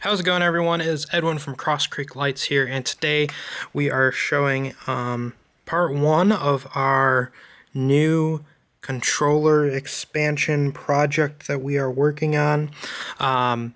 How's it going, everyone? It's Edwin from Crosscreek Lights here, and today we are showing part one of our new controller expansion project that we are working on. I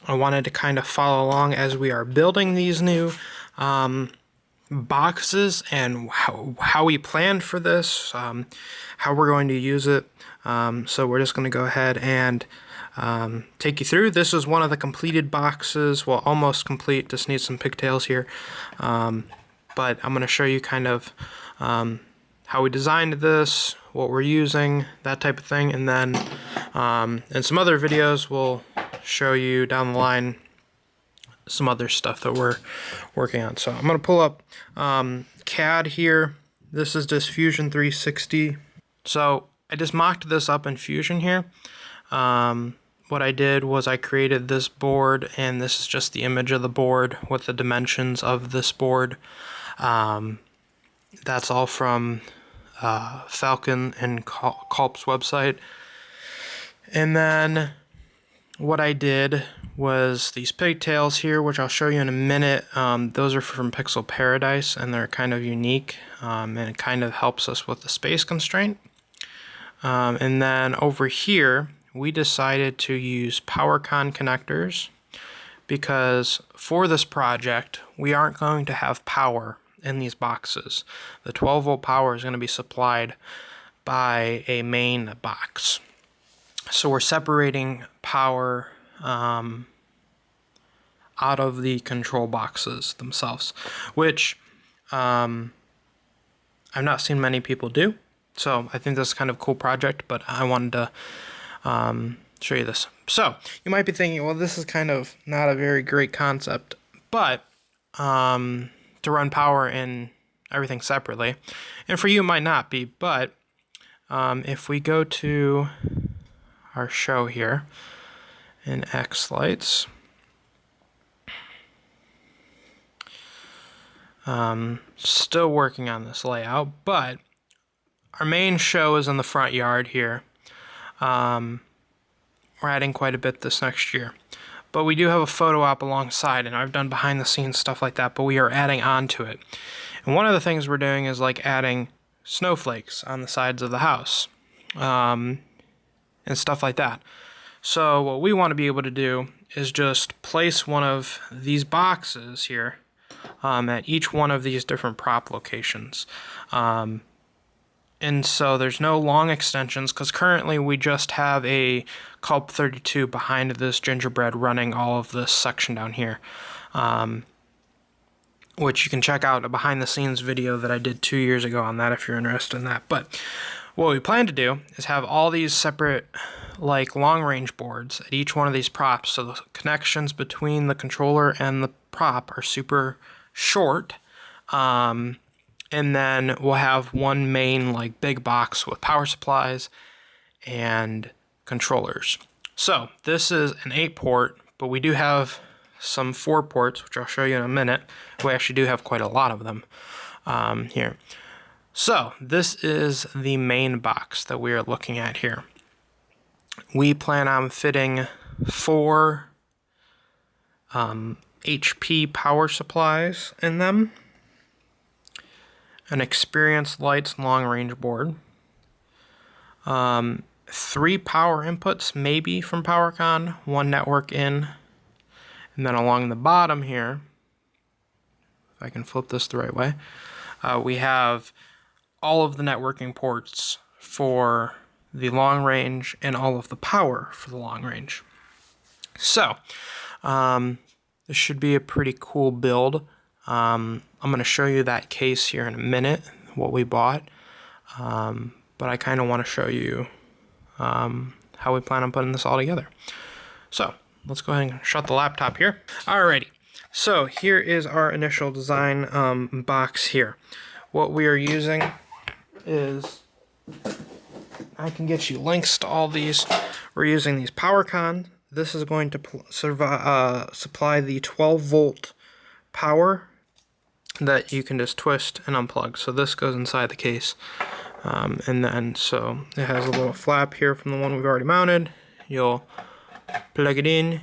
wanted to kind of follow along as we are building these new boxes and how we planned for this, how we're going to use it. So we're just going to go ahead and take you through. This is one of the completed boxes, well, almost complete, just needs some pigtails here. But I'm going to show you kind of how we designed this, what we're using, that type of thing, and then in some other videos we'll show you down the line some other stuff that we're working on. So I'm going to pull up CAD here. This is just Fusion 360. So I just mocked this up in Fusion here. What I did was I created this board, and this is just the image of the board with the dimensions of this board. That's all from Falcon and Culp's website. And then what I did was these pigtails here, which I'll show you in a minute. Those are from Pixel Paradise, and they're kind of unique, and it kind of helps us with the space constraint. And then over here, we decided to use PowerCon connectors because for this project, we aren't going to have power in these boxes. The 12-volt power is going to be supplied by a main box. So we're separating power out of the control boxes themselves, which I've not seen many people do. So I think this is kind of a cool project, but I wanted to show you this. So you might be thinking, well, this is kind of not a very great concept, but to run power and everything separately, and for you it might not be, but if we go to our show here in X Lights, still working on this layout, but our main show is in the front yard here. We're adding quite a bit this next year, but we do have a photo op alongside, and I've done behind the scenes stuff like that, but we are adding on to it. And one of the things we're doing is like adding snowflakes on the sides of the house, and stuff like that. So what we want to be able to do is just place one of these boxes here at each one of these different prop locations. And so there's no long extensions because currently we just have a Culp 32 behind this gingerbread running all of this section down here, which you can check out a behind the scenes video that I did 2 years ago on that if you're interested in that. But what we plan to do is have all these separate like long range boards at each one of these props, so the connections between the controller and the prop are super short. And then we'll have one main like big box with power supplies and controllers. So this is an 8-port, but we do have some 4 ports, which I'll show you in a minute. We actually do have quite a lot of them here. So this is the main box that we are looking at here. We plan on fitting 4 HP power supplies in them, an Experience Lights long range board, 3 power inputs maybe from PowerCon, 1 network in, and then along the bottom here, if I can flip this the right way, we have all of the networking ports for the long range and all of the power for the long range. So this should be a pretty cool build. I'm going to show you that case here in a minute, what we bought, but I kind of want to show you how we plan on putting this all together. So let's go ahead and shut the laptop here. Alrighty, so here is our initial design box here. What we are using is, I can get you links to all these. We're using these PowerCon. This is going to supply the 12-volt power that you can just twist and unplug. So this goes inside the case. And then, so it has a little flap here from the one we've already mounted. You'll plug it in,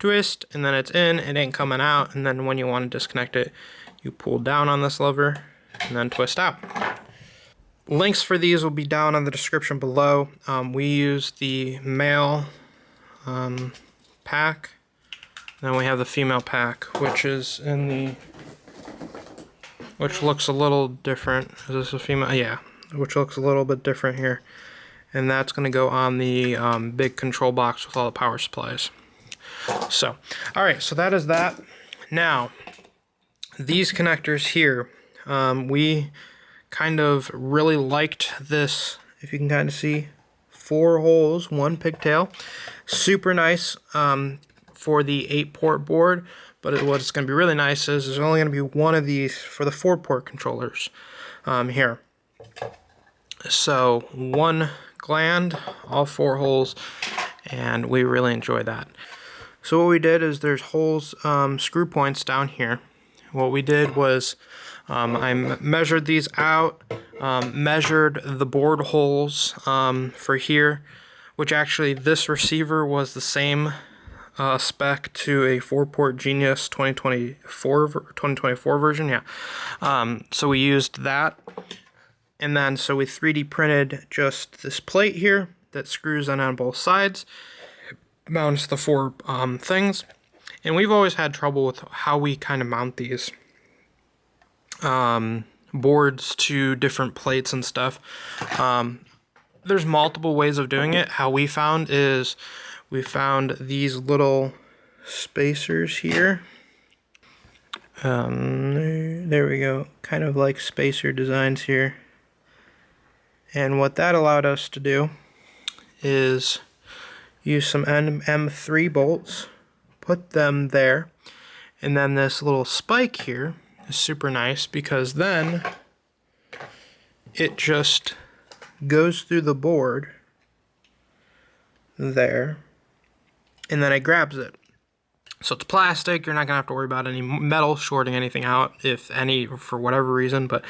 twist, and then it's in, it ain't coming out, and then when you want to disconnect it, you pull down on this lever and then twist out. Links for these will be down in the description below. We use the male pack, then we have the female pack, which is in the, which looks a little different. Is this a female? Yeah, which looks a little bit different here. And that's going to go on the big control box with all the power supplies. So, alright, so that is that. Now, these connectors here, we kind of really liked this, if you can kind of see, 4 holes, 1 pigtail. Super nice for the 8-port board, but what's going to be really nice is there's only going to be 1 of these for the 4-port controllers here. So 1 gland, all 4 holes, and we really enjoy that. So what we did is there's holes, screw points down here. What we did was I measured these out, measured the board holes for here, which actually this receiver was the same spec to a 4-port Genius 2024 version, yeah. So we used that, and then so we 3D printed just this plate here that screws in on both sides, mounts the 4 things, and we've always had trouble with how we kind of mount these boards to different plates and stuff. There's multiple ways of doing it. How we found is we found these little spacers here. There we go, kind of like spacer designs here. And what that allowed us to do is use some M3 bolts, put them there, and then this little spike here is super nice because then it just goes through the board there, and then it grabs it. So it's plastic, you're not going to have to worry about any metal shorting anything out, if any, for whatever reason, but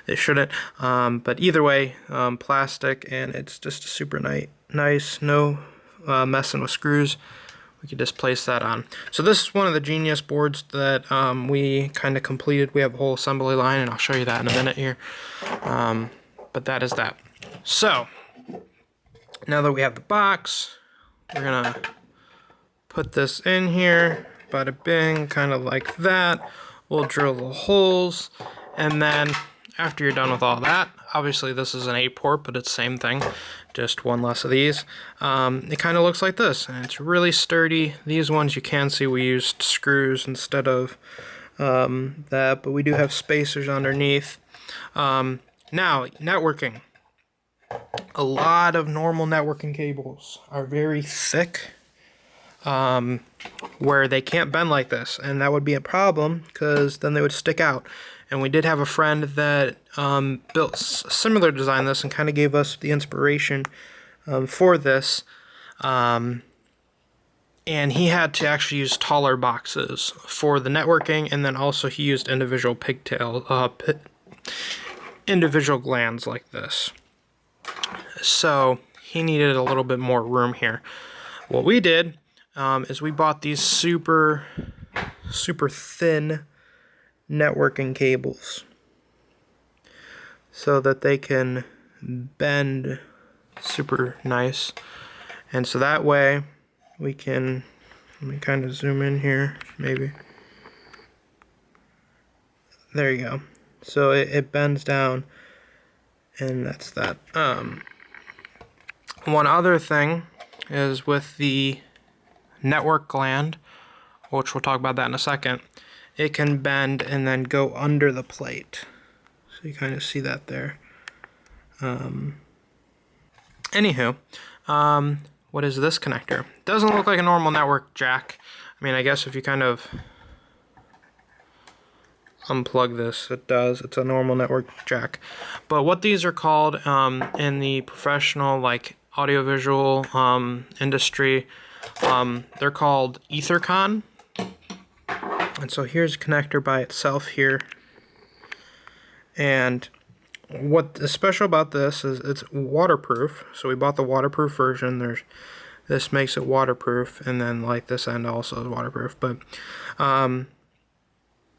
it shouldn't. But either way, plastic, and it's just super nice, no messing with screws. We could just place that on. So this is one of the Genius boards that we kind of completed. We have a whole assembly line, and I'll show you that in a minute here. But that is that. So, now that we have the box, we're going to put this in here, bada bing, kind of like that. We'll drill the holes, and then after you're done with all that, obviously this is an 8-port, but it's the same thing, just 1 less of these. It kind of looks like this, and it's really sturdy. These ones you can see we used screws instead of that, but we do have spacers underneath. Now, networking. A lot of normal networking cables are very thick, where they can't bend like this, and that would be a problem because then they would stick out. And we did have a friend that built a similar design to this and kind of gave us the inspiration for this, and he had to actually use taller boxes for the networking, and then also he used individual individual glands like this. So he needed a little bit more room here. What we did is we bought these super thin networking cables so that they can bend super nice, and so that way we can, let me kind of zoom in here, maybe, there you go, so it bends down, and that's that. One other thing is with the network gland, which we'll talk about that in a second, it can bend and then go under the plate. So you kind of see that there. Anywho, what is this connector? Doesn't look like a normal network jack. I mean, I guess if you kind of unplug this, it does. It's a normal network jack. But what these are called in the professional, like, audiovisual industry, they're called Ethercon. And so here's a connector by itself here. And what is special about this is it's waterproof. So we bought the waterproof version. This makes it waterproof, and then like this end also is waterproof. But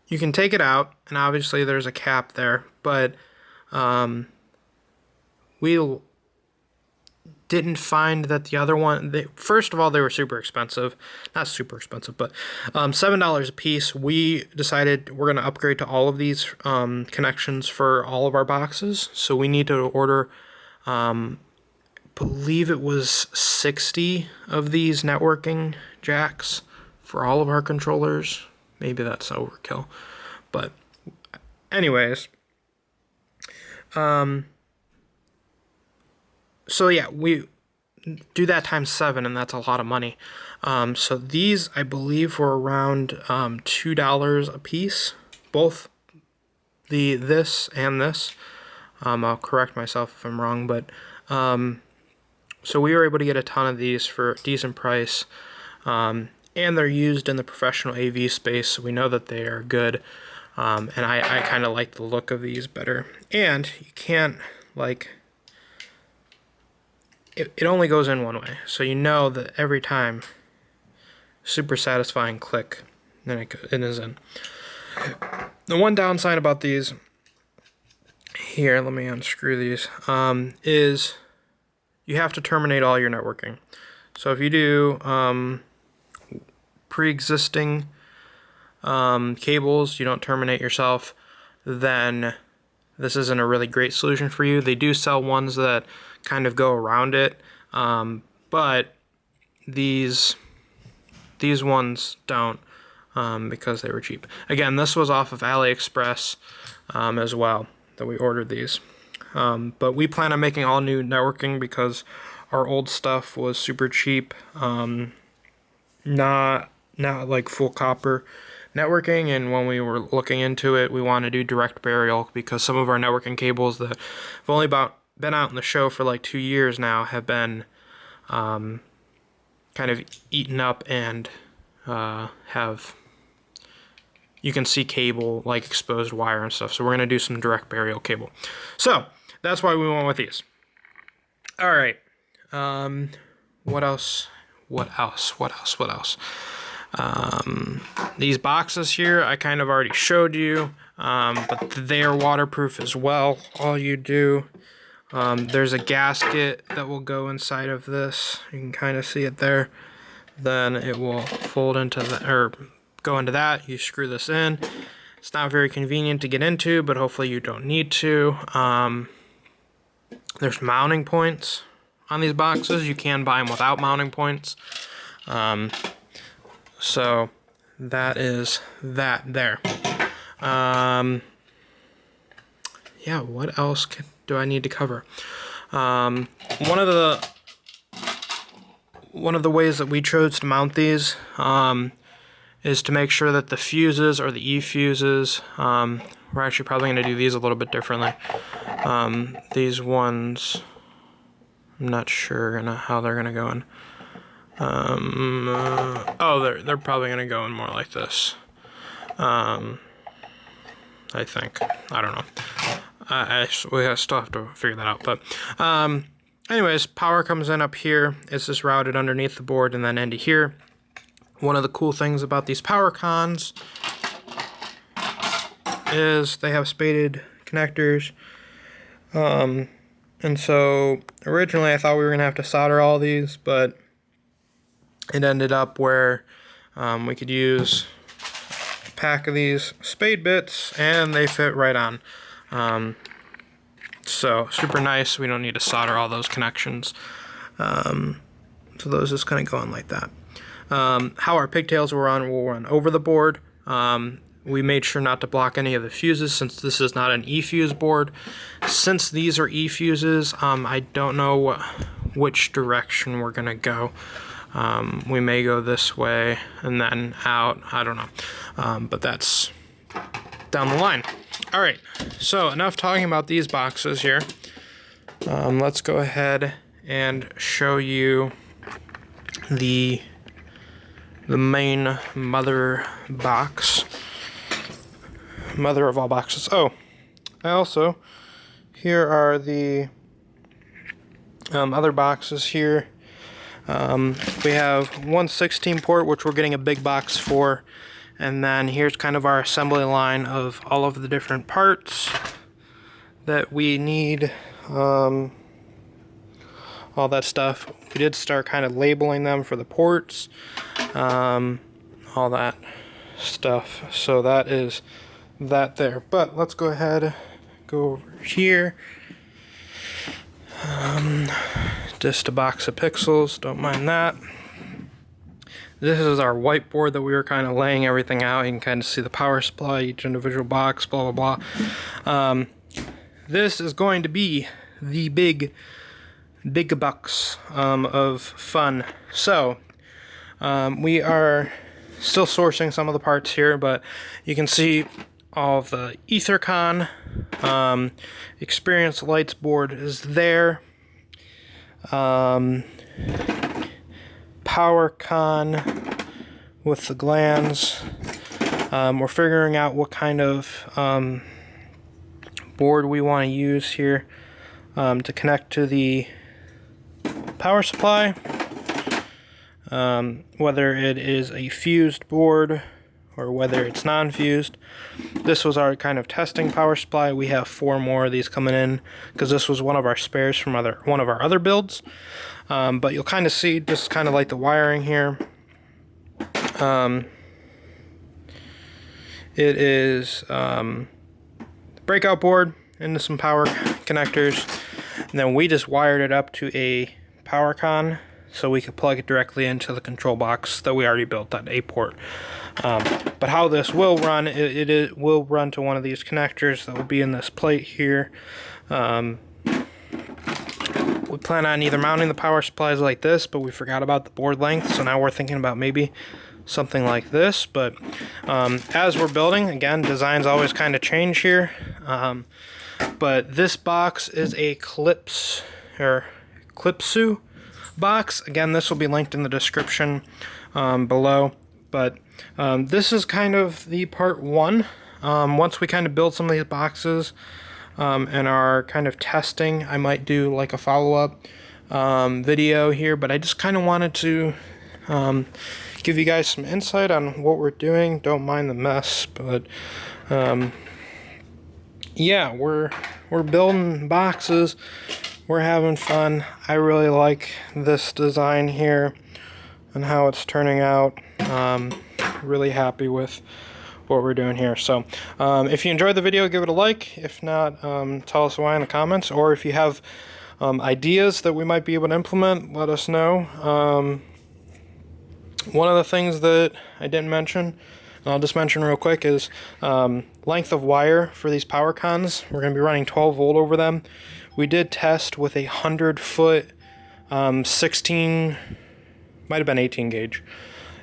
you can take it out, and obviously there's a cap there, but we didn't find that the other one, first of all, they were super expensive. Not super expensive, but $7 a piece. We decided we're going to upgrade to all of these connections for all of our boxes. So we need to order, believe it was 60 of these networking jacks for all of our controllers. Maybe that's overkill. But anyways, so yeah, we do that times 7, and that's a lot of money. So these, I believe, were around $2 a piece, both this and this. I'll correct myself if I'm wrong, but so we were able to get a ton of these for a decent price, and they're used in the professional AV space, so we know that they are good. And I kind of like the look of these better. And you can't, like, it only goes in one way, so you know that every time, super satisfying click, then it is in. The one downside about these, here, let me unscrew these, is you have to terminate all your networking. So if you do pre-existing cables, you don't terminate yourself, then this isn't a really great solution for you. They do sell ones that kind of go around it, but these ones don't, because they were cheap. Again, this was off of AliExpress as well that we ordered these, but we plan on making all new networking because our old stuff was super cheap, not like full copper networking, and when we were looking into it, we want to do direct burial because some of our networking cables that have only been out in the show for like 2 years now have been kind of eaten up and you can see cable, like exposed wire and stuff. So we're going to do some direct burial cable. So that's why we went with these. All right. What else? These boxes here, I kind of already showed you, but they're waterproof as well. All you do, there's a gasket that will go inside of this. You can kind of see it there. Then it will fold into go into that. You screw this in. It's not very convenient to get into, but hopefully you don't need to. There's mounting points on these boxes. You can buy them without mounting points. So that is that there. Yeah, what else do I need to cover? One of the ways that we chose to mount these is to make sure that the fuses or the E-fuses, we're actually probably going to do these a little bit differently. These ones, I'm not sure how they're going to go in. Oh, they're probably going to go in more like this. I think. I don't know. We still have to figure that out. But anyways, power comes in up here. It's just routed underneath the board and then into here. One of the cool things about these power cons is they have spaded connectors. And so originally I thought we were going to have to solder all these, but it ended up where we could use a pack of these spade bits and they fit right on. So super nice. We don't need to solder all those connections. So those just kind of go on like that. How our pigtails will run over the board. We made sure not to block any of the fuses since this is not an E-fuse board. Since these are E-fuses, I don't know which direction we're going to go. We may go this way and then out. I don't know. But that's down the line. All right. So enough talking about these boxes here. Let's go ahead and show you the main mother box. Mother of all boxes. Oh, here are the other boxes here. We have one 16 port, which we're getting a big box for. And then here's kind of our assembly line of all of the different parts that we need. All that stuff. We did start kind of labeling them for the ports. All that stuff. So that is that there. But let's go ahead, go over here. Just a box of pixels, don't mind that. This is our whiteboard that we were kind of laying everything out. You can kind of see the power supply, each individual box, blah, blah, blah. This is going to be the big box of fun. So, we are still sourcing some of the parts here, but you can see all of the EtherCon, experience lights board is there. PowerCon with the glands. We're figuring out what kind of board we want to use here to connect to the power supply. Whether it is a fused board or whether it's non-fused. This was our kind of testing power supply. We have 4 more of these coming in because this was one of our spares from one of our other builds. But you'll kind of see just kind of like the wiring here. It is breakout board into some power connectors, and then we just wired it up to a PowerCon so we could plug it directly into the control box that we already built, that 8-port. But how this will run, it will run to one of these connectors that will be in this plate here. We plan on either mounting the power supplies like this, but we forgot about the board length, so now we're thinking about maybe something like this. But as we're building, again, designs always kind of change here. But this box is a Clipsu box. Again, this will be linked in the description below. But this is kind of the part 1. Once we kind of build some of these boxes and are kind of testing, I might do like a follow-up video here, but I just kind of wanted to give you guys some insight on what we're doing. Don't mind the mess, but yeah, we're building boxes, we're having fun. I really like this design here and how it's turning out. Really happy with what we're doing here. So if you enjoyed the video, give it a like. If not, tell us why in the comments, or if you have ideas that we might be able to implement, let us know. One of the things that I didn't mention, and I'll just mention real quick, is length of wire for these PowerCons. We're going to be running 12 volt over them. We did test with a 100-foot 16, might have been 18 gauge.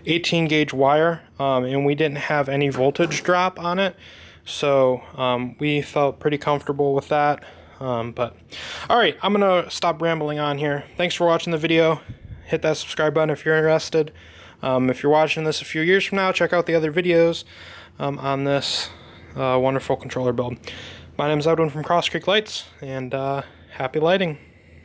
18 gauge wire, and we didn't have any voltage drop on it, so we felt pretty comfortable with that. But alright, I'm gonna stop rambling on here. Thanks for watching the video. Hit that subscribe button if you're interested. If you're watching this a few years from now, check out the other videos on this wonderful controller build. My name is Edwin from Crosscreek Lights, and happy lighting.